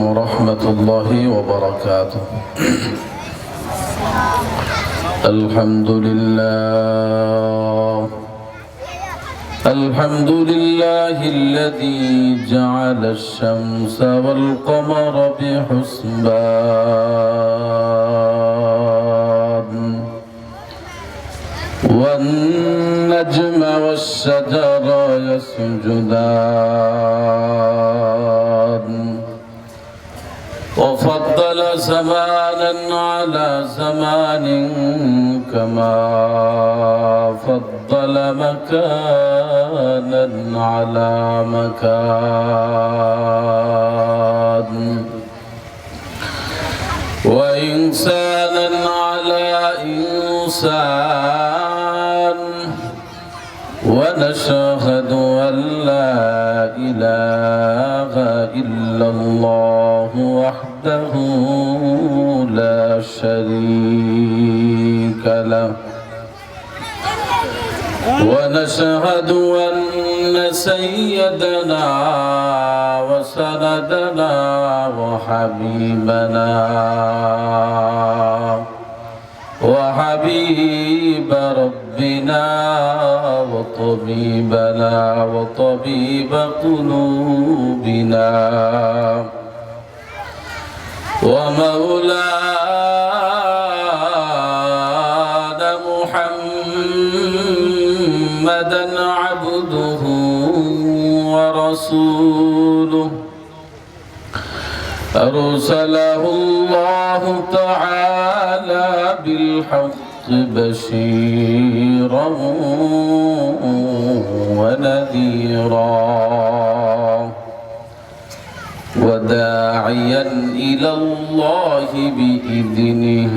ورحمة الله وبركاته. الحمد لله الذي جعل الشمس والقمر بحسبان والنجم والشجر يسجدان وفضل زمانا على زمان كما فضل مكانا على مكان وإنسانا على إنسان ونشهد أن لا إله إلا الله وحده لا شريك له ونشهد أن سيدنا وسندنا وحبيب ربنا وطبيبنا وطبيب قلوبنا ومولانا محمدا عبده ورسوله أرسله الله تعالى بالحق بشيرا ونذيرا وداعيا إلى الله بإذنه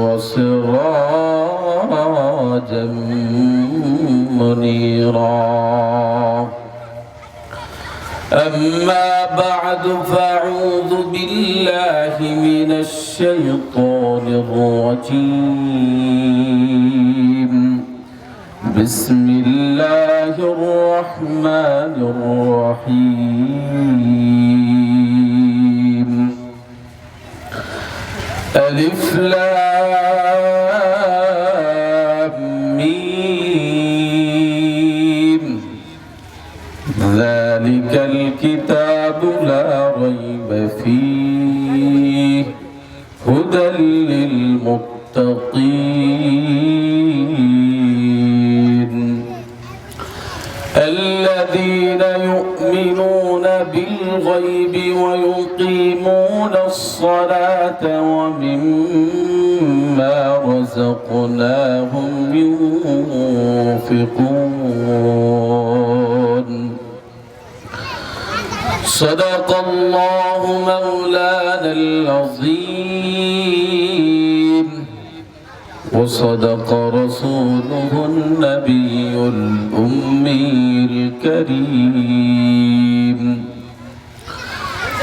وسراجا منيرا. أما بعد فأعوذ بالله من الشيطان الرجيم. بسم الله الرحمن الرحيم. ألف لام ميم. ذلك الكتاب لا ريب فيه هدى للمتقين الذين يؤمنون بالغيب ويقيمون الصلاة ومما رزقناهم ينفقون. صدق الله مولانا العظيم وصدق رسوله النبي الأمي الكريم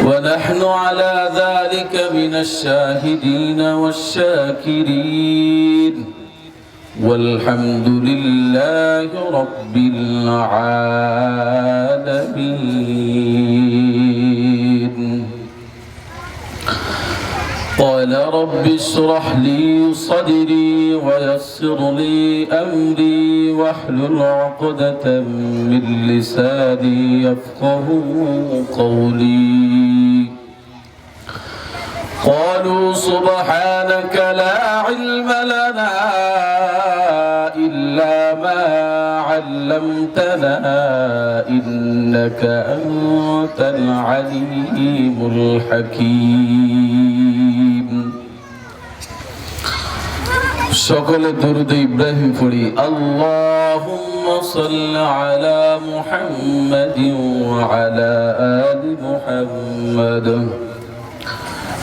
ونحن على ذلك من الشاهدين والشاكرين والحمد لله رب العالمين. قال رب اشرح لي صدري ويسر لي أمري واحلل عقدة من لساني يفقه قولي. قالوا سبحانك لا علم لنا إلا ما علمتنا إنك أنت العليم الحكيم. সকলে দরুদ ইব্রাহিম পড়ি। আল্লাহুম্মা সাল্লি আলা মুহাম্মাদিন ওয়া আলা আলি মুহাম্মাদ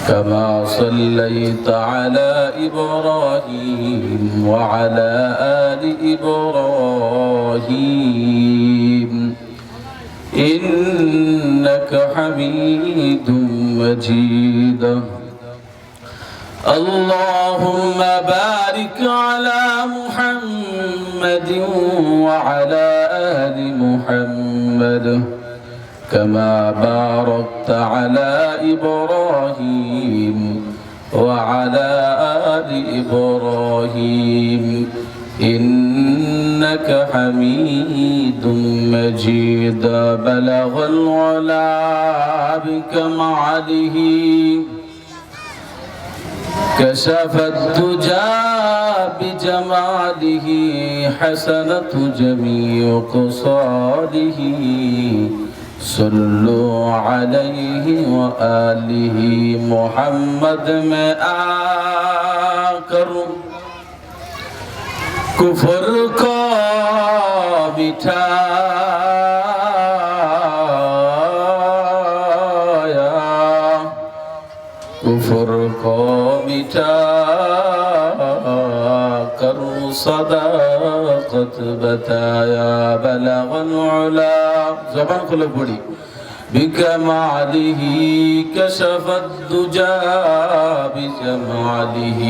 كما صليت على إبراهيم وعلى آل إبراهيم إنك حميد مجيد. اللهم بارك على محمد وعلى آل محمد كما باركت على إبراهيم وعلى آل إبراهيم إنك حميد مجيد بلغ العلا بكماله كشف الدجى بجماله حسنت جميع قصاده صلوا عليه وآله محمد में आकर कुफ्र को मिटाया कुफ्र को मिटाकर सदाकत बताया बलग العلا ज़बान खोलो पढ़ी بكماله كشف الدجى بجماله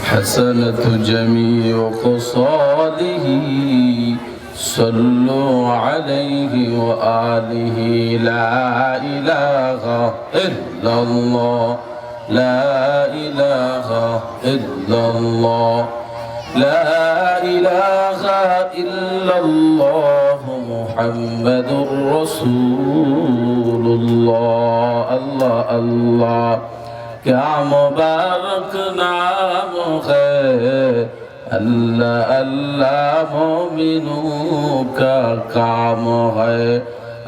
حسنت جميع خصاله صلوا عليه وآله لا إله إلا الله لا إله إلا الله لا إله إلا الله محمد رسول الله الله الله क्या मुबारक नाम है अल्लाह अल्लाह मोमिनों का काम है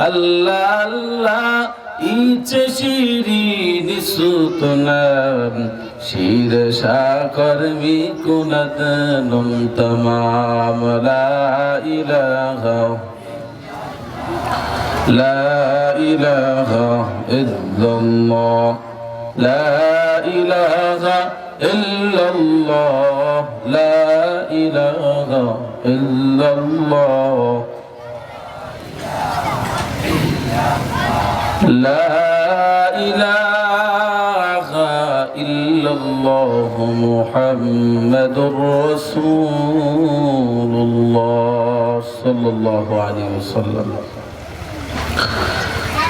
अल्लाह अल्लाह इच शिरीन सुतनम शीर शाकर मी कुनत नुम तमाम ला इलाहा इल्लल्लाह لا إله إلا الله لا إله إلا الله لا إله إلا الله محمد رسول الله صلى الله عليه وسلم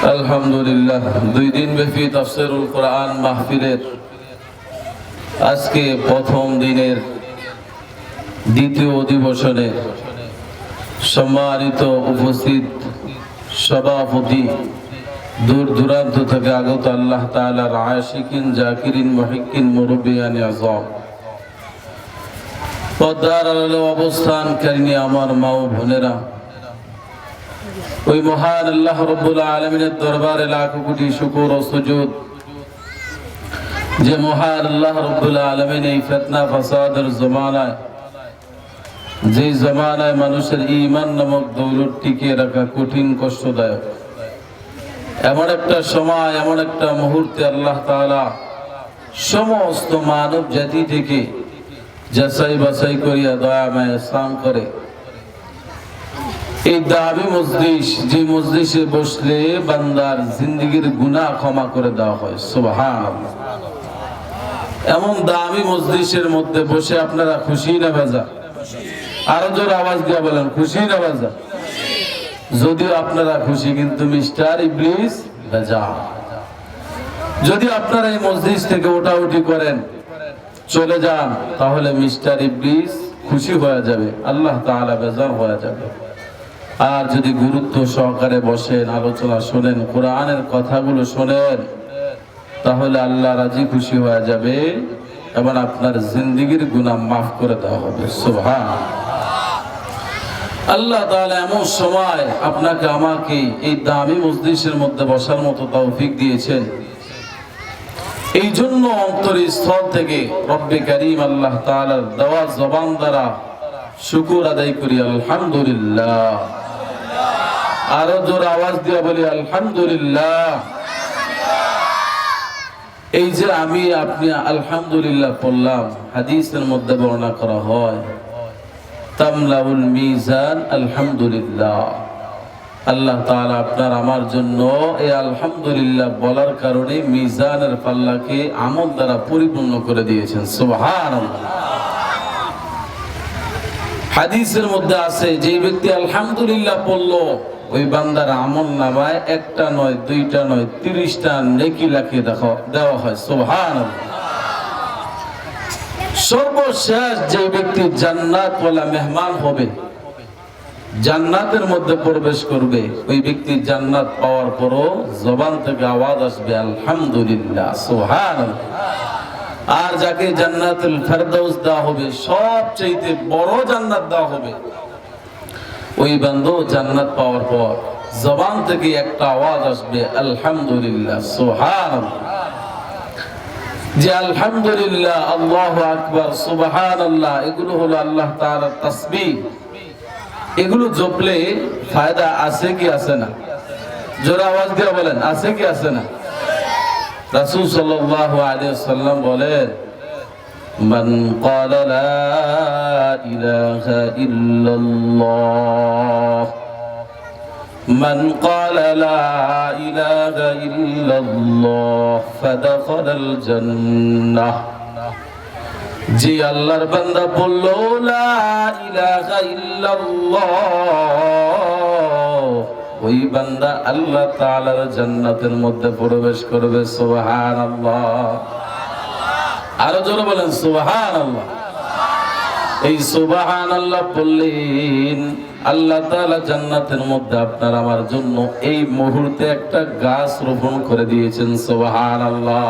আলহামদুলিল্লাহ দুই দিন ব্যাপী তাফসীরুল কোরআন মাহফিলের আজকে প্রথম দিনের দ্বিতীয় অধিবেশনের সম্মানিত উপস্থিত সভাপতি দূর দূরান্ত থেকে আগত আল্লাহ তাআলার আশিকিন জাকিরিন মুহিক্কিন মুরব্বিয়ানে আযম পর্দার আড়ালে অবস্থানকারী আমার মা ও বোনেরা ওই মহান আল্লাহ রাব্বুল আলামিনের দরবারে লাখ কোটি শুকর ও সুজুদ যে মহান আল্লাহ রাব্বুল আলামিন এই ফিতনা ফাসাদের জমানায় যে জমানায় মানুষের ঈমান নামক দৌলত টিকিয়ে রাখা কঠিন কষ্টদায়ক এমন একটা সময় এমন একটা মুহূর্তে আল্লাহ তাআলা সমস্ত মানব জাতি থেকে যাচাই বাছাই করিয়া দয়াময় ইসলাম করে এই দাবি মজলিস যে মজলিসে বসলে বান্দার জিন্দেগীর গুনাহ ক্ষমা করে দেওয়া হয় সুবহানাল্লাহ এমন দামি মজলিসের মধ্যে বসে আপনারা খুশি না বেজা আরো জোরে আওয়াজ দিয়ে বলেন খুশি না বেজা যদিও আপনারা খুশি কিন্তু মিস্টার ইবলিস বেজা যদি আপনারা এই মজলিস থেকে ওঠাউঠি করেন চলে যান তাহলে মিস্টার ইবলিস খুশি হয়ে যাবে আল্লাহ তাআলা বেজার হয়ে যাবে আর যদি গুরুত্ব সহকারে বসেন আলোচনা শুনেন কোরআনের কথাগুলো শুনেন তাহলে আল্লাহ রাজি খুশি হয়ে যাবে এবং আপনার জিন্দেগীর গুনাহ মাফ করে দেওয়া হবে সুবহানাল্লাহ আল্লাহ তাআলা এমন সময় আপনাকে আমাকে এই দামি মজলিসের মধ্যে বসার মতো তৌফিক দিয়েছেন এই জন্য অন্তরস্থল থেকে রব্বে কারীম আল্লাহ তাআলার দেওয়া জবান দ্বারা শুকর আদায় করি আলহামদুলিল্লাহ আরো জোরে আওয়াজ দিয়ে বলি আলহামদুলিল্লাহ এই যে আমি আপনি আলহামদুলিল্লাহ পড়লাম হাদিসের মধ্যে বর্ণনা করা হয় তামলাউল মিজান আলহামদুলিল্লাহ আল্লাহ তাআলা আপনার আমার জন্য এই আলহামদুলিল্লাহ বলার কারণে মিজানের পাল্লাকে আমল দ্বারা পরিপূর্ণ করে দিয়েছেন সুবহানাল্লাহ হাদিসের মধ্যে আছে যে ব্যক্তি আলহামদুলিল্লাহ পড়লো ওই বান্দার আমল নামায় একটা নয়, দুইটা নয়, 30টা নেকি লিখে দেওয়া হয়। সুবহানাল্লাহ। সর্বশেষ যে ব্যক্তি জান্নাতওয়ালা মেহমান হবে, জান্নাতের মধ্যে প্রবেশ করবে, ওই ব্যক্তি জান্নাত পাওয়ার পরও জবান থেকে আওয়াজ আসবে আলহামদুলিল্লাহ, সুবহানাল্লাহ। আর যাকে জান্নাতুল ফেরদাউস দেওয়া হবে, সবচেয়ে বড় জান্নাত দেওয়া হবে, ওই বান্দা জান্নাত পাওয়ার পর জবান থেকে একটা আওয়াজ আসবে আলহামদুলিল্লাহ, সুবহানাল্লাহ। যে আলহামদুলিল্লাহ, আল্লাহু আকবার, সুবহানাল্লাহ, এগুলো হলো আল্লাহ তাআলার তাসবিহ। এগুলো জপলে ফায়দা আছে কি আছে না? জোরে আওয়াজ দিয়ে বলেন, আছে কি আছে না? রাসূল সাল্লাল্লাহু আলাইহি ওয়াসাল্লাম বলেন, মান ক্বালা লা ইলাহা ইল্লাল্লাহ, মান ক্বালা লা ইলাহা ইল্লাল্লাহ ফাদাখালাল জান্নাহ। যে আল্লাহর বান্দা বলল লা ইলাহা ইল্লাল্লাহ, ওই বান্দা আল্লাহ তাআলার জান্নাতের মধ্যে প্রবেশ করবে। সুবহানাল্লাহ। আরো জোরে বলেন সুবহানাল্লাহ। এই সুবহানাল্লাহ বললেন, আল্লাহ তাআলা জান্নাতের মধ্যে আপনার আমার জন্য এই মুহূর্তে একটা গাছ রোপণ করে দিয়েছেন। সুবহানাল্লাহ।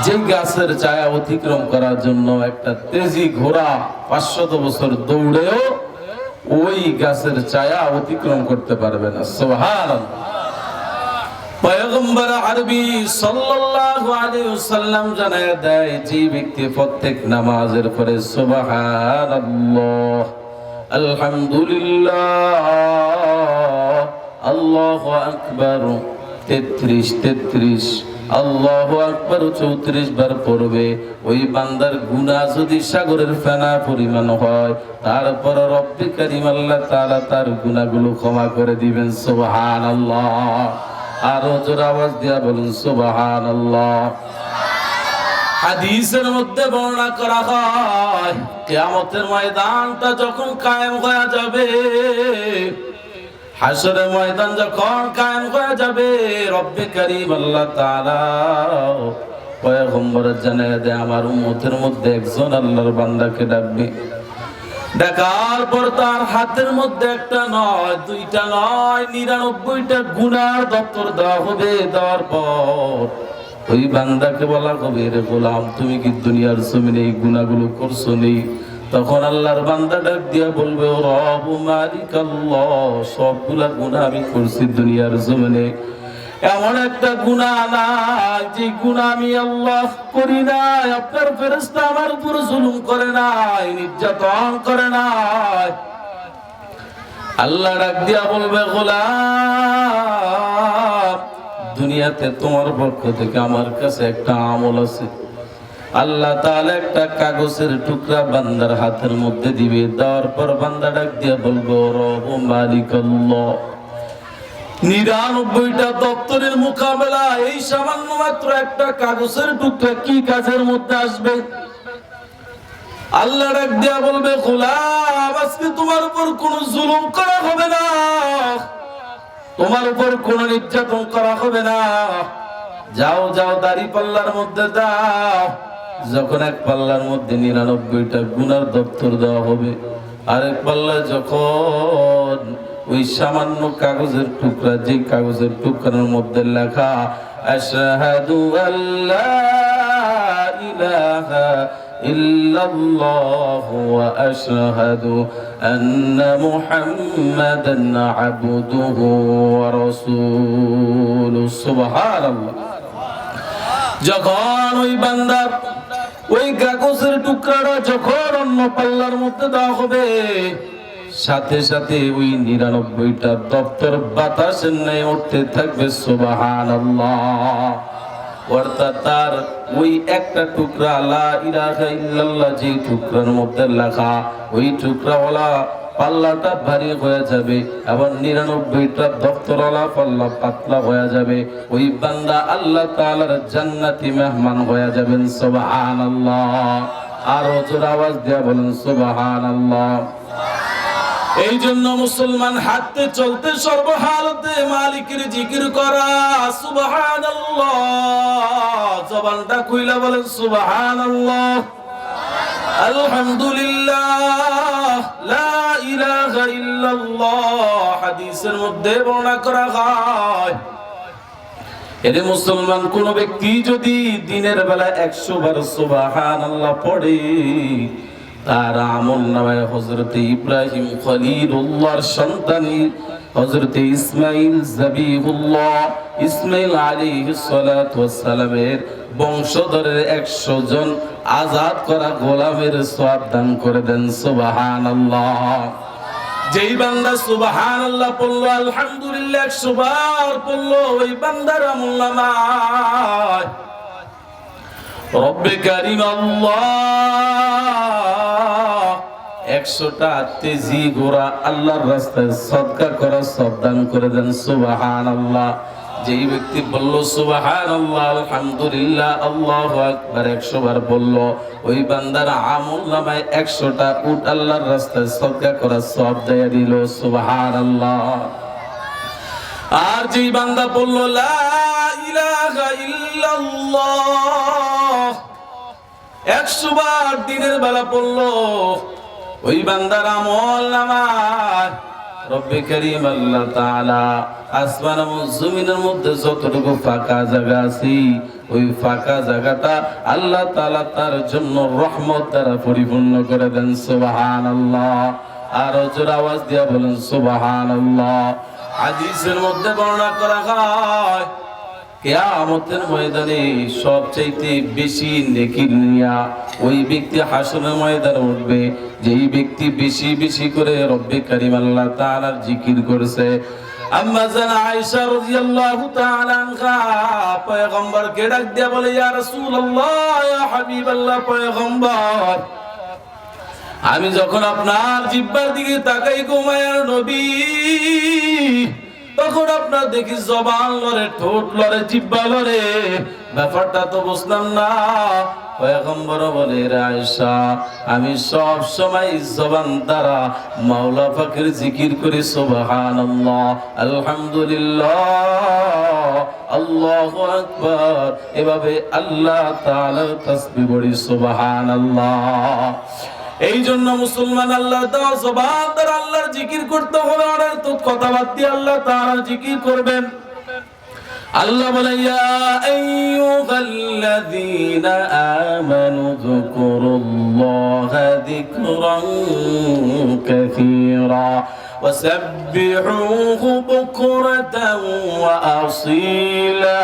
যে গাছের ছায়া অতিক্রম করার জন্য একটা তেজি ঘোড়া 500 বছর দৌড়েও ওই গাছের ছায়া অতিক্রম করতে পারবে না। সুবহানাল্লাহ। পয়গম্বর আরবি সাল্লাল্লাহু আলাইহি ওয়াসাল্লাম জানায় দেয়, যে ব্যক্তি প্রত্যেক নামাজের পরে সুবহানাল্লাহ, আলহামদুলিল্লাহ, আল্লাহু আকবার 33 আল্লাহু আকবার 34 বার পড়বে, ওই বান্দার গুনাহ যদি সাগরের ফেনা পরিমাণ হয়, তারপর রব্বে কারীম আল্লাহ তাআলা তার গুনাহগুলো ক্ষমা করে দিবেন। সুবহানাল্লাহ। আরো জোরে আওয়াজ দিয়া বলুন সুবহানাল্লাহ। হাদিসের মধ্যে বর্ণনা করা হয়, কিয়ামতের ময়দানটা যখন কায়েম হয়ে যাবে, হাশরের ময়দান যখন কায়েম হয়ে যাবে, রব্বে কারীম আল্লাহ তাআলা পয়গম্বর জানায় দেয়, আমার উম্মতের মধ্যে একজন আল্লাহর বান্দাকে ডাকবে। ডাকার পর তার হাতের মধ্যে একটা নয়, দুইটা নয়, 99টা গুনার দপ্তর দেওয়া হবে। দেওয়ার পর ওই বান্দাকে বলা হবে, রে গোলাম, তুমি কি দুনিয়ার জমিনে এই গুনাহগুলো করছো নি? তখন আল্লাহর বান্দা ডাক দিয়া বলবে, ও রব মালিক আল্লাহ, সবগুলা গুনাহ আমি করছি দুনিয়ার জমিনে, এমন একটা গুনাহ নাই যে গুনাহ আমি আল্লাহ করি নাই, আপনার ফেরেশতা আমার উপর জুলুম করে নাই, নির্যাতন করে নাই। আল্লাহ ডাক দিয়া বলবে, গোলাম, দুনিয়াতে তোমার পক্ষ থেকে আমার কাছে একটা আমল আছে। আল্লাহ তাআলা একটা কাগজের টুকরা বান্দার হাতের মধ্যে দিবে। দেওয়ার পর বান্দা ডাক দিয়া বলবো, রব মালিক আল্লাহ, 99টা দপ্তরের মোকাবেলা এই সামান্য মাত্র একটা কাগজের টুকরা কি কাজের মধ্যে আসবে? আল্লাহ ডাক দিয়া বলবে, গোলাম, আজকে তোমার উপর কোনো জুলুম করা হবে না, তোমার উপর কোনো নির্যাতন করা হবে না। যাও যাও, দাড়ি পাল্লার মধ্যে দাও। যখন এক পাল্লার মধ্যে 99টা গুনার দপ্তর দেওয়া হবে, আরেক পাল্লায় যখন ওই সামান্য কাগজের টুকরা, যে কাগজের টুকরার মধ্যে লেখা আশহাদু আল্লা ইলাহা ইল্লাল্লাহু ওয়া আশহাদু আন্না মুহাম্মাদান আবদুহু ওয়া রাসূলুহু। সুবহানাল্লাহ। যখন ওই বান্দার ওই কাগজের টুকরাটা যখন অন্য পাল্লার মধ্যে দেওয়া হবে, সাথে সাথে ওই 99টা দপ্তর বাতাসের ন্যায় উঠতে থাকবে। সুবহানাল্লাহ। অর্থাৎ তার ওই একটা টুকরা লা ইলাহা ইল্লাল্লাহ যে টুকরার মধ্যে লেখা, ওই টুকরাওয়ালা পাল্লাটা ভারী হয়ে যাবে, আবার 99টা দপ্তরওয়ালা পাল্লা পাতলা হয়ে যাবে। ওই বান্দা আল্লাহ তাআলার জান্নাতি মেহমান হয়ে যাবেন। সুবহানাল্লাহ। আর জোরে আওয়াজ দিয়ে বলেন সুবহানাল্লাহ। এই জন্য মুসলমান হাঁটতে চলতে সর্বহালতে মালিকের জিকির করা। সুবহানাল্লাহ, জবানটা খুইলা বলেন সুবহানাল্লাহ, আলহামদুলিল্লাহ, লা ইলাহা ইল্লাল্লাহ। হাদিসের মধ্যে বর্ণনা করা হয়, এর মুসলমান কোন ব্যক্তি যদি দিনের বেলা 100 বার সুবহানাল্লাহ পড়ে, তার আমলনামায় হযরত ইব্রাহিম খলিলুল্লাহর সন্তানী হযরত ইসমাঈল যাবিহুল্লাহ ইসমাঈল আলাইহিস সালাতু ওয়াস সালামের বংশধরের 100 জন আজাদ করা গোলামের সওয়াব দান করে দেন। সুবহানাল্লাহ। যেই বান্দা সুবহানাল্লাহ পড়লো, আলহামদুলিল্লাহ 100 বার পড়লো, ওই বান্দার আমলনামায় রব্বে কারীম আল্লাহ 100টা তেজি ঘোড়া আল্লাহর রাস্তায় সদকা করা সওয়াব দান করে দেন। সুবহানাল্লাহ। যেই ব্যক্তি বলল সুবহানাল্লাহ, আলহামদুলিল্লাহ, আল্লাহু আকবার 100 বার বলল, ওই বান্দার আমলনামায় 100টা উট আল্লাহর রাস্তায় সদকা করা সওয়াব দেয়া দিল। সুবহানাল্লাহ। আর যেই বান্দা বলল লা ইলাহা ইল্লাল্লাহ 100 বার দিনের বেলা পড়ল, ওই বান্দার আমলনামায় রব্বে কারীম আল্লাহ তাআলা আসমান এবং জমিনের মধ্যে যতটুকু ফাঁকা জায়গা আছে, ওই ফাঁকা জায়গাটা আল্লাহ তাআলা তার জন্য রহমত দ্বারা পরিপূর্ণ করে দেন। সুবহানাল্লাহ। আর জোরে আওয়াজ দিয়া বলেন সুবহানাল্লাহ। হাদিসের মধ্যে বর্ণনা করা হয়, কিয়ামতের ময়দানে সবচাইতে বেশি নেকি নিয়া ওই ব্যক্তি হাসরের ময়দানে উঠবে, যেই ব্যক্তি বেশি বেশি করে রব্বে কারীম আল্লাহ তাআলার জিকির করেছে। আম্মা জান আয়েশা রাদিয়াল্লাহু তাআলা আনহা পয়গম্বরকে ডাক দিয়া বলে, ইয়া রাসূলুল্লাহ, ইয়া হাবিবাল্লাহ, পয়গম্বর, আমি যখন আপনার জিহ্বার দিকে তাকাই গো মায়ার নবী, তখন আপনার দেখি জবান লড়ে, ঠোঁট লড়ে, জিহ্বা লড়ে, ব্যাপারটা তো বুঝলাম না। পয়গম্বর বলে, আয়েশা, আমি সব সময় জবান দ্বারা মাওলা পাকের জিকির করি, সুবহানাল্লাহ, আলহামদুলিল্লাহ, আল্লাহু আকবার, এভাবে আল্লাহ তাআলার তাসবিহ পড়ি, সুবহানাল্লাহ। এই জন্য মুসলমান আল্লাহ দেওয়া জবান দ্বারা আল্লাহর জিকির করতে হবে। আর তো কথা বাদ দিয়ে আল্লাহ তাআলার জিকির করবেন। আল্লাহ বলে, ইয়া আইয়ুহাল্লাযীনা আমানু যকুরুল্লাহা যিকরান কাসীরা ওয়াসাব্বিহুহু বুকরাতান ওয়া আসীলা।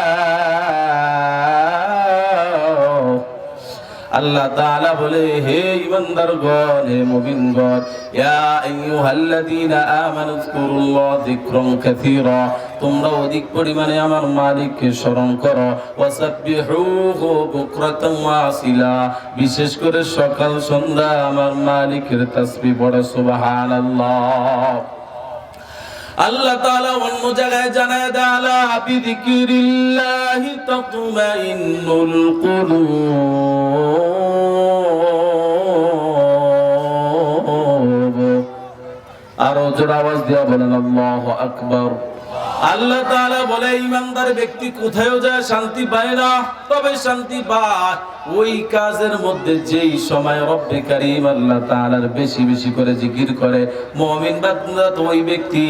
আল্লাহ তাআলা বলে, হে ঈমানদারগণ, হে মুমিনগণ, ইয়া আইয়ুহাল্লাযীনা আমানু যকুরুল্লাহ যিকরান কাসীরা, তোমরা অধিক পরিমাণে আমার মালিককে স্মরণ করো, ওয়াসাব্বিহুহু বুকরাতান ওয়া আসীলা, বিশেষ করে সকাল সন্ধ্যা আমার মালিকের তাসবিহ পড়ো। সুবহানাল্লাহ। আল্লাহ তাআলা অন্য জায়গায় জানায় দেয়, আলা বিযিকিরিল্লাহি তাতমাইন্নুল কুলুব। আরো জোরে আওয়াজ দিয়া বলেন আল্লাহু আকবার। আল্লাহ তাআলা বলে, ঈমানদার ব্যক্তি কোথাও যায় শান্তি পায় না, তবে শান্তি পায় ওই কাজের মধ্যে যেই সময় রব্বে কারীম আল্লাহ তাআলার বেশি বেশি করে জিকির করে। মুমিন বান্দা তো ওই ব্যক্তি,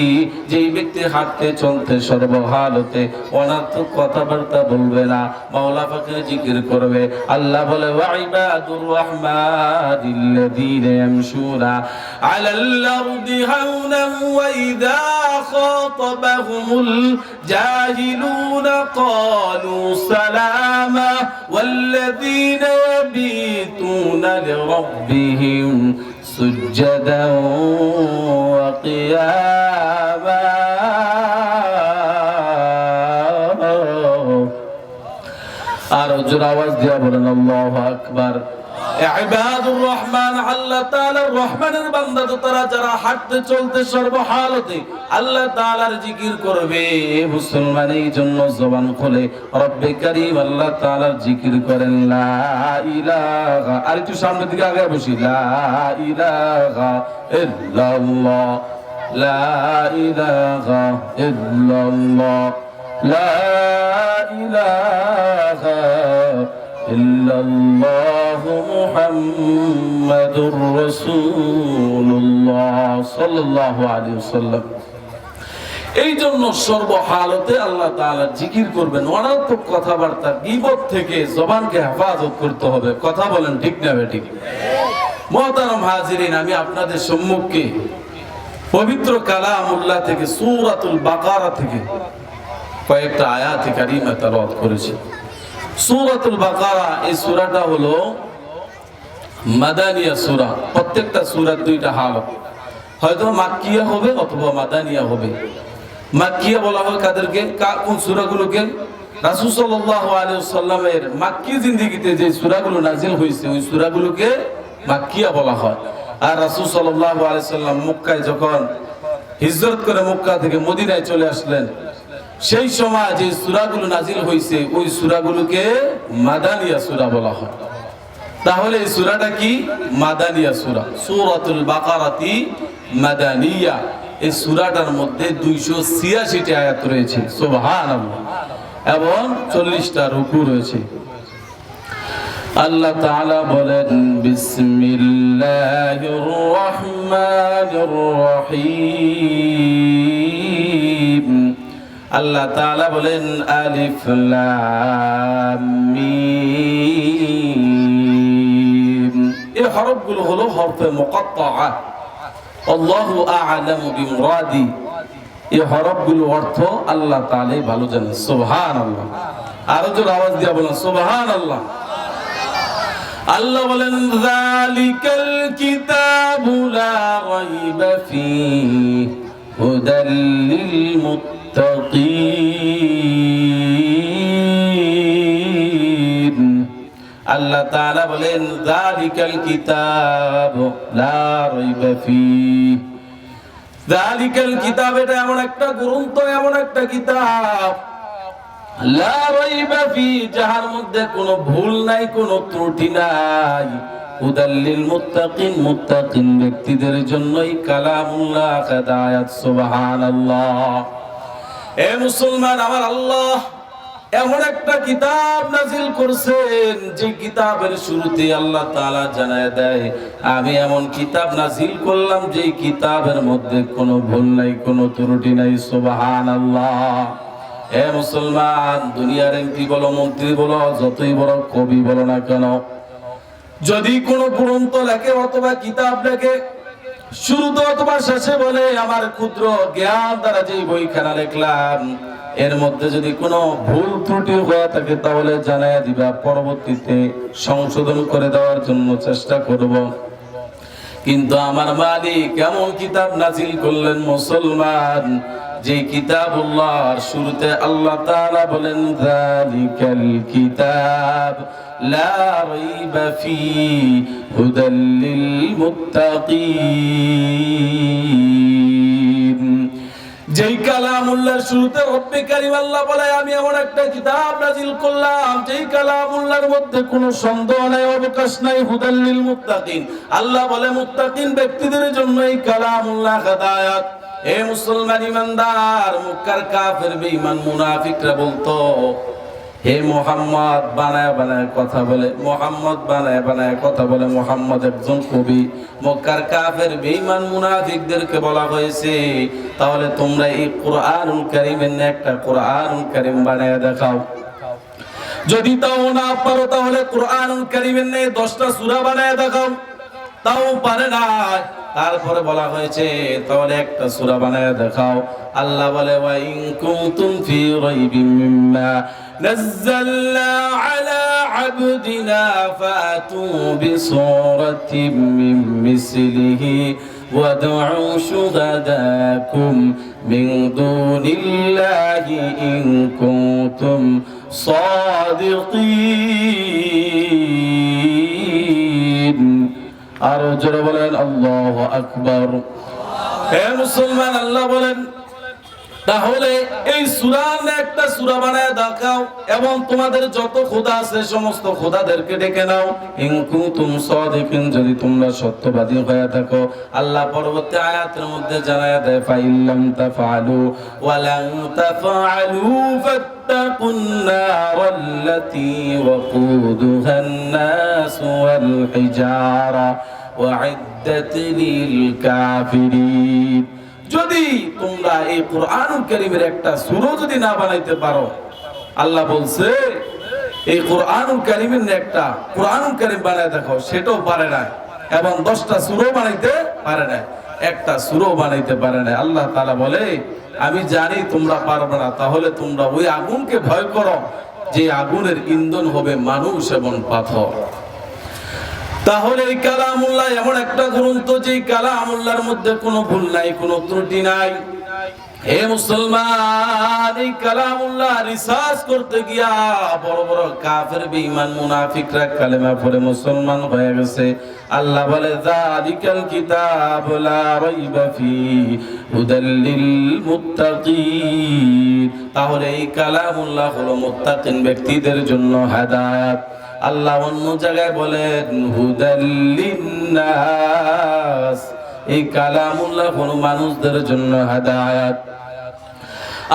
যেই ব্যক্তি হাঁটতে চলতে সর্বহালতে অনার্থক কথাবার্তা বলবে না, মাওলা পাকের জিকির করবে। আল্লাহ বলে, ওয়া ইবাদুর রাহমানিল্লাযীনা ইয়ামশুনা আলাল আরদি হাওনান ওয়া ইযা খাতাবাহুমুল জাহিলুনা ক্বালু সালামা ওয়াল্লাযী يبيتون لربهم سجدا وقياما। আর জোরে আওয়াজ দিয়া বলেন আল্লাহু আকবার। ইবাদুর রহমান, আল্লাহ তাআলার রহমানের বান্দা তো তারা যারা হাঁটতে চলতে সর্বহালতে আল্লাহ তাআলার জিকির করবে। মুসলমান এই জন্য জবান খুলে রব্বে কারীম আল্লাহ তাআলার জিকির করেন, লা ইলাহা, আর একটু সামনের দিকে আগে বসি, লা ইলাহা ইল্লাল্লাহ, লা ইলাহা ইল্লাল্লাহ, লা ইলাহা ইল্লাল্লাহ মুহাম্মাদুর রাসূলুল্লাহ সাল্লাল্লাহু আলাইহি ওয়াসাল্লাম। এই জন্য সর্বহালতে আল্লাহ তাআলা জিকির করবেন। অনর্থক কথাবার্তা, গীবত থেকে জবানকে হেফাজত করতে হবে। কথা বলেন ঠিক না বেঠিক? মুহতারাম হাজিরিন, আমি আপনাদের সম্মুখে পবিত্র কালামুল্লাহ থেকে সূরাতুল বাকারা থেকে কয়েকটা আয়াতে কারিমা তেলাওয়াত করেছি। সূরাতুল বাকারা এই সূরাটা হলো মাদানিয়া সূরা। প্রত্যেকটা সূরার দুইটা হালত, হয়তো মাক্কিয়া হবে অথবা মাদানিয়া হবে। মাক্কিয়া বলা হয় কাদেরকে? কোন সূরাগুলোকে? রাসূল সাল্লাল্লাহু আলাইহি ওয়াসাল্লামের মাক্কি জিন্দেগিতে যে সূরাগুলো নাজিল হয়েছে ওই সূরাগুলোকে মাক্কিয়া বলা হয়। আর রাসূল সাল্লাল্লাহু আলাইহি ওয়াসাল্লাম মক্কায় যখন হিজরত করে মক্কা থেকে মদিনায় চলে আসলেন, সেই সময় যে সূরাগুলো নাজিল হয়েছে ওই সূরাগুলোকে মাদানিয়া সূরা বলা হয়। তাহলে এই সূরাটা কি? মাদানিয়া সূরা। সূরাতুল বাকারাতি মাদানিয়া। এই সূরাটার মধ্যে 286টি আয়াত রয়েছে, সুবহানাল্লাহ, এবং 40টা রুকু রয়েছে। আল্লাহ তাআলা বলেন, বিসমিল্লাহির রহমানির রহিম। আল্লাহ তাআলা বলেন, আলিফ লাম মিম। এই হরফগুলো হলো হরফে মুকাত্তাআ। আল্লাহু আ'লামু বিমুরাদি। এই হরফগুলোর অর্থ আল্লাহ তাআলাই ভালো জানেন। সুবহানাল্লাহ। আরো জোরে আওয়াজ দিয়ে বলেন সুবহানাল্লাহ। আল্লাহ বলেন, যালিকাল কিতাবু লা রাইবা ফীহি হুদাল লিল মুত্তাকিন। আল্লাহ তাআলা বলেন, যালিকাল কিতাবু লা রাইবা ফীহি। যালিকাল কিতাব, এটা এমন একটা গ্রন্থ, এমন একটা কিতাব, লা রাইবা ফীহি, যার মধ্যে কোনো ভুল নাই, কোনো ত্রুটি নাই। হুদাল লিল মুত্তাকিন, মুত্তাকিন ব্যক্তিদের জন্যই কালামুল্লাহ হিদায়াত। সুবহানাল্লাহ। এ মুসলমান, আমার আল্লাহ এমন একটা কিতাব নাজিল করছেন যে কিতাবের শুরুতে আল্লাহ তাআলা জানায় দেয়, আমি এমন কিতাব নাজিল করলাম যে কিতাবের মধ্যে কোনো ভুল নাই, কোনো ত্রুটি নাই। সুবহানাল্লাহ। এ মুসলমান, দুনিয়ার এমপি বলো, মন্ত্রী বলো, যতই বড় কবি বলো না কেন, যদি কোনো গ্রন্থ লেখে অথবা কিতাব লেখে, শুরুতে অথবা শেষে বলে, আমার ক্ষুদ্র জ্ঞান দ্বারা যে বইখানা লিখলাম এর মধ্যে যদি কোনো ভুল ত্রুটি হয়ে থাকে তাহলে জানায় দিবা, পরবর্তীতে সংশোধন করে দেওয়ার জন্য চেষ্টা করব। কিন্তু আমার মালিক এমন কিতাব নাজিল করলেন মুসলমান, যে কিতাবুল্লাহর শুরুতে আল্লাহ তাআলা বলেন, যালিকাল কিতাব লা রাইবা ফীহি হুদাল লিল মুত্তাকিন। যেই কালামুল্লাহর শুরুতে রব্বে কারীম আল্লাহ বলে, আমি এমন একটা কিতাব নাজিল করলাম যেই কালামুল্লাহর মধ্যে কোনো সন্দেহ নাই, অবকাশ নাই। হুদাল লিল মুত্তাকিন, আল্লাহ বলে মুত্তাকিন ব্যক্তিদের জন্য এই কালামুল্লাহ হিদায়াত। এ মুসলমান ইমানদার, মক্কার কাফের বেঈমান মুনাফিকরা বলতো, হে মুহাম্মদ বানায় বানায় কথা বলে, মুহাম্মদ বানায় বানায় কথা বলে, মুহাম্মদ একজন কবি। মক্কার কাফের বেঈমান মুনাফিকদেরকে বলা হয়েছে, তাহলে তোমরা এই কুরআনুল কারীমের একটা কুরআনুল কারীম বানায় দেখাও। যদি তাও না পারো তাহলে কুরআনুল কারীমের 10টা সূরা বানায় দেখাও। তাও পারে না, তারপরে বলা হয়েছে তাহলে একটা সূরা বানায় দেখাও। আল্লাহ বলে, ওয়া ইন কুনতুম ফি রাইবিম মিম্মা নাযালনা আলা আবদিনা ফাতু বিসূরাতিম মিন মিসলিহি ওয়াদউ শুহাদাকুম মিন দুনিল্লাহি ইন কুনতুম সাদিকিন। আর জোরে বলেন আল্লাহু আকবার। হে মুসলমান, আল্লাহ বলেন তাহলে এই সূরার একটা সূরা বানায় দেখাও এবং তোমাদের যত খোদা আছে সমস্ত খোদাদেরকে ডেকে নাও। ইন কুনতুম সাদিকিন, যদি তোমরা সত্যবাদী হয়ে থাকো। আল্লাহ পরবর্তী আয়াতের মধ্যে জানায়া দেয় ফাইল্লাম তাফআলু ওয়া লান তাফআলু ফাত্তাকুন নারাল্লাতী ওয়াকুদুহান নাস ওয়াল হিজারা ওয়া'ইদ্দাত লিল কাফিরিন। যদি তোমরা এই কোরআনুল কারীমের একটা সূরা যদি না বানাইতে পারো, আল্লাহ বলছে এই কোরআনুল কারীমের একটা কোরআনুল কারীম বানায় দেখো, সেটাও পারে না। এবং 10টা সূরা বানাইতে পারে না, একটা সূরা বানাইতে পারে না। আল্লাহ তাআলা বলে আমি জানি তোমরা পারবে না, তাহলে তোমরা ওই আগুনকে ভয় করো যে আগুনের ইন্ধন হবে মানুষ এবং পাথর। তাহলে এই কালামুল্লাহ এমন একটা গ্রন্থ যে কালামুল্লাহর মধ্যে কোনো ভুল নাই, কোনো ত্রুটি নাই। হে মুসলমান, এই কালামুল্লাহ রিসার্চ করতে গিয়া বড় বড় কাফের বেঈমান মুনাফিকরা কালেমা পড়ে মুসলমান হয়ে গেছে। আল্লাহ বলে যালিকাল কিতাবু লা রাইবা ফীহি হুদাল লিল মুত্তাকিন। তাহলে এই কালামুল্লাহ হলো মুত্তাকিন ব্যক্তিদের জন্য হেদায়েত। আল্লাহ অন্য জায়গায় বলেন হুদাল লিন্নাস, এই কালামুল্লাহ কোন মানুষদের জন্য হেদায়েত।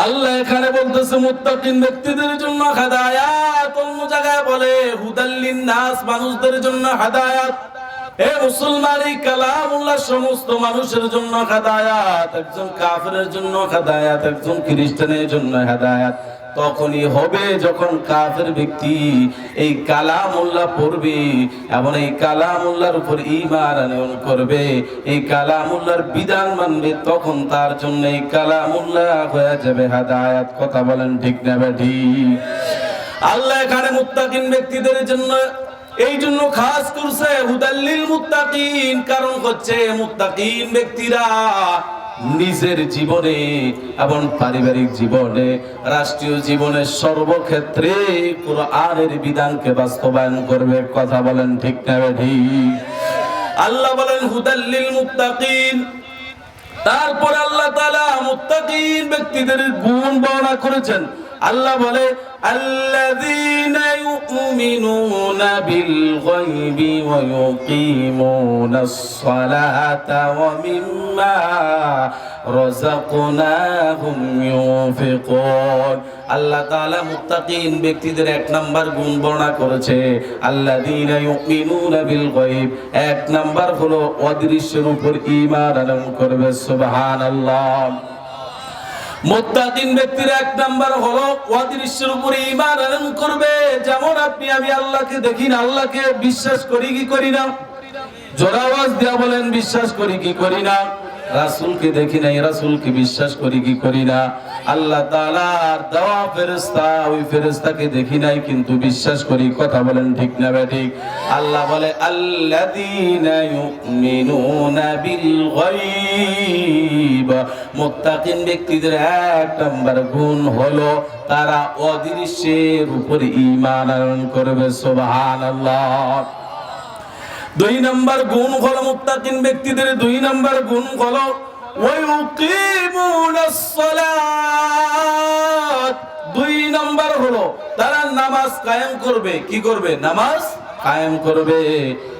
আল্লাহ এখানে বলতেছে মুত্তাকিন ব্যক্তিদের জন্য হেদায়েত, অন্য জায়গায় বলে হুদাল লিন্নাস, মানুষদের জন্য হেদায়েত। হে মুসলমান, এই কালামুল্লাহ সমস্ত মানুষের জন্য হেদায়েত। একজন কাফেরের জন্য হেদায়েত, একজন খ্রিস্টানের জন্য হেদায়েত তখনই হবে যখন কাফের ব্যক্তি এই কালামুল্লাহ পড়বে এবং এই কালামুল্লাহর উপর ঈমান আনয়ন করবে, এই কালামুল্লাহর বিধান মানবে, তখন তার জন্য এই কালামুল্লাহ হয়ে যাবে হেদায়েত। কথা বলেন ঠিক না ঠিক? আল্লাহ এখানে মুত্তাকিন ব্যক্তিদের জন্য এই জন্য খাস করছে হুদাল্লিল মুত্তাকিন, কারণ হচ্ছে মুত্তাকিন ব্যক্তিরা নিজের জীবনে এবং পারিবারিক জীবনে, রাষ্ট্রীয় জীবনের সর্বক্ষেত্রে কোরআনের বিধানকে বাস্তবায়ন করবে। কথা বলেন ঠিক না ঠিক? আল্লাহ বলেন হুদাল্লিল মুত্তাকিন। তারপর আল্লাহ তাআলা মুত্তাকিন ব্যক্তিদের গুণ বর্ণনা করেছেন। আল্লাহ বলে আল্লাযীনা ইউমিনুনা বিল গায়বি ওয়া ইউকিমুনাস সালাতা ওয়া মিম্মা রাযাকনাহুম ইউনফিকুন। আল্লাহ তাআলা মুত্তাকিন ব্যক্তিদের 1 নাম্বার গুণ বর্ণনা করেছে আল্লাযীনা ইউমিনুনা বিল গায়ব। 1 নাম্বার হলো অদৃশ্যের উপর ঈমান আনয়ন করবে। সুবহানাল্লাহ। মুত্তাকিন ব্যক্তির 1 নাম্বার হলো অদৃশ্যের উপরে ঈমান আনয়ন করবে। যেমন আপনি আমি আল্লাহকে দেখি না, আল্লাহকে বিশ্বাস করি কি করি না? জোরে আওয়াজ দিয়া বলেন বিশ্বাস করি কি করি না? রাসূলকে দেখি না, রাসূলকে বিশ্বাস করি কি করি না? আল্লাহ তাআলার দেওয়া ফেরেশতা, ওই ফেরেশতাকে দেখি নাই কিন্তু বিশ্বাস করি। কথা বলেন ঠিক না ঠিক? আল্লাহ বলে আল্লাযীনা ইউমিনুনা বিল গায়ব। মুত্তাকিন ব্যক্তিদের 1 নাম্বার গুণ হলো তারা অদৃশ্যের উপরে ঈমান আনয়ন করবে। সুবহানাল্লাহ। 2 নাম্বার গুণ হলো মুত্তাকিন ব্যক্তিদের 2 নাম্বার গুণ হলো ওয়া ইউকিমুনাস সালাত। 2 নাম্বার হলো তারা নামাজ কায়েম করবে। কি করবে? নামাজ কায়েম করবে।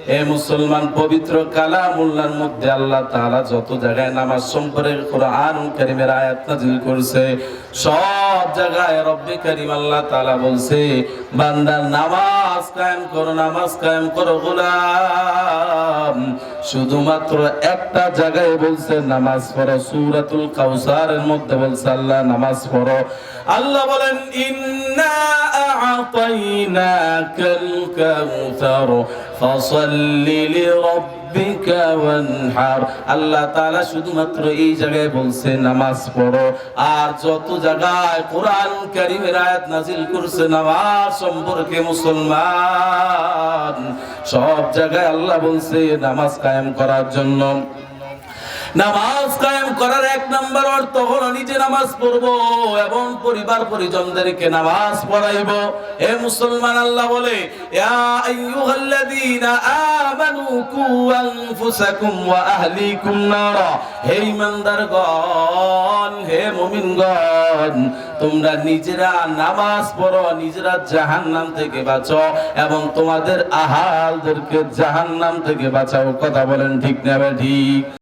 হে মুসলমান, পবিত্র কালামুল্লাহর মধ্যে আল্লাহ তাআলা যত জায়গায় নামাজ সম্পর্কে কোরআনুল কারীমের আয়াত নাযিল করেছে, সব জায়গায় রব্বে কারীম আল্লাহ তাআলা বলছে বান্দা নামাজ কায়েম করো, নামাজ কায়েম করো গোলাম। শুধুমাত্র একটা জায়গায় বলছে নামাজ পড়ো, সূরাতুল কাউসারের মধ্যে বলছে আল্লাহ নামাজ পড়ো। আল্লাহ বলেন ইন্না আ'তাইনাকাল কাউসার ফাসাল্লি লিরাব্বিকা ওয়ানহার। আল্লাহ তাআলা শুধুমাত্র এই জায়গায় বলছে নামাজ পড়ো, আর যত জায়গায় কোরআন কারীমের আয়াত নাযিল করছে নামাজ সম্পর্কে মুসলমান, সব জায়গায় আল্লাহ বলছে নামাজ কায়েম করার জন্য। নামাজ কায়েম করার এক নাম্বার অর্থ হলো নিজে নামাজ পড়বো এবং পরিবার পরিজনদেরকে নামাজ পড়াইবো। হে মুসলমান, আল্লাহ বলে ইয়া আইয়ুহাল্লাযীনা আমানু কু আনফুসাকুম ওয়া আহলিকুম নারা। হে ঈমানদারগণ, হে মুমিনগণ, তোমরা নিজেরা নামাজ পড়ো, নিজেরা জাহান্নাম থেকে বাঁচো এবং তোমাদের আহালদেরকে জাহান্নাম থেকে বাঁচাও। কথা বলেন ঠিক না ঠিক?